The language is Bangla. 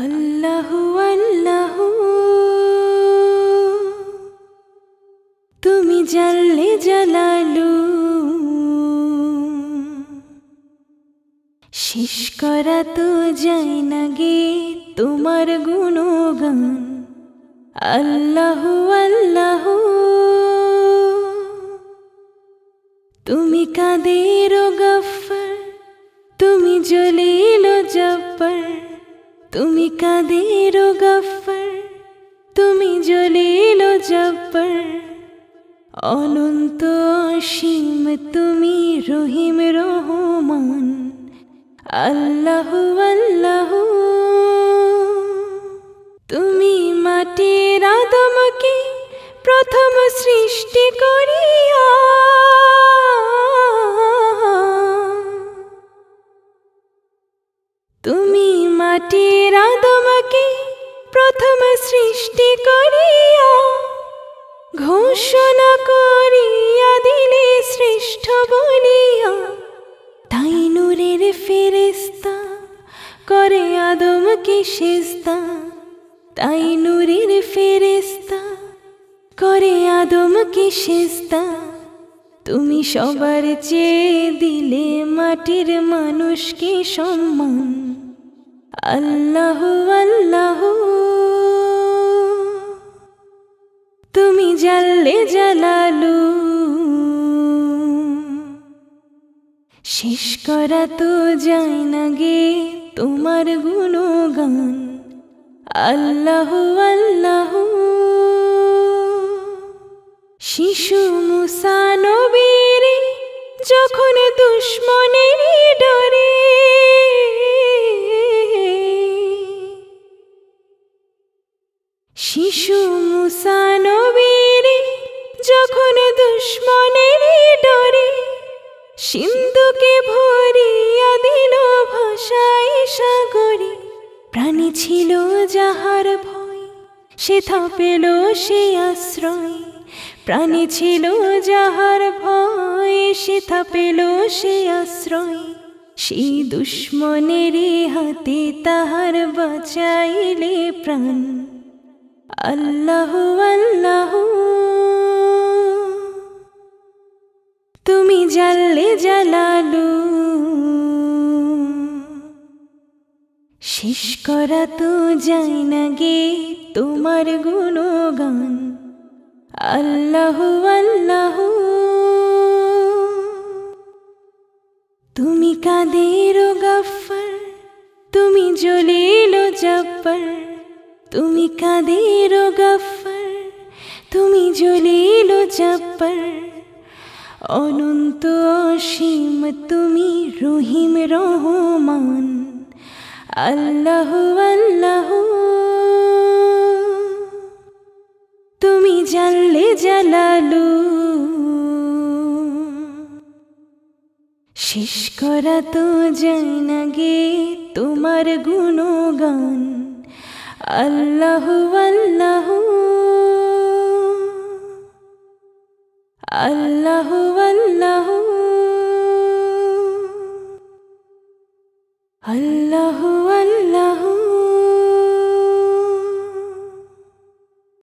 আল্লাহু আল্লাহু তুমি জাল্লে জালালু, শেষ করা তো যায় না গে তোমার গুণগান। আল্লাহু আল্লাহু তুমি কাদের গফফার, তুমি জলিল জব্বার। তুমি কাদের গফফার, তুমি জলিল জব্বার। অনন্ত অসীম তুমি রহিম রহমান। আল্লাহু আল্লাহু তুমি মাটির আদমকে প্রথম সৃষ্টি করিয়া, তুমি মাটির আদমকে প্রথম সৃষ্টি করিয়া ঘোষণা করিয়া দিলে শ্রেষ্ঠ বলিয়া। তাই নূরের ফেরেশতা করে আদমকে সিজদা, তাই নূরের ফেরেশতা করে আদমকে সিজদা। তুমি সবার চেয়ে দিলে মাটির মানুষকে সম্মান। আল্লাহু আল্লাহু তুমি জাল্লে জালালু, শেষ করা তো যায় না গে তোমার গুণগান। আল্লাহু আল্লাহু শিশু মুসা নবীর যখন দুশ্মনের ডরে, শিশু মুসা নবীর যখন দুশ্মনের ডরে সিন্ধুকে ভরিয়া দিল ভাষায় সাগরে। প্রাণী ছিল যাহার ভয়, সেথা পেল সে আশ্রয়। প্রাণী ছিল যাহার ভয়, সেথা পেল সে আশ্রয়। সেই দুশ্মনের হাতে তাহার বাঁচাইলে প্রাণ। আল্লাহু আল্লাহু তুমি জাল্লে জালালু, শেষ করা তো যায় না গে তোমার গুণগান। আল্লাহু আল্লাহু তুমি কাদের গফফার, তুমি জলিল জব্বার। তুমি কাদের গফফার, তুমি জলিল জব্বার। অনন্ত অসীম তুমি রহিম রহমান। আল্লাহু আল্লাহু তুমি জাল্লে জালালু, শেষ করা তো যায় না গে তোমার গুণগান। আল্লাহু আল্লাহু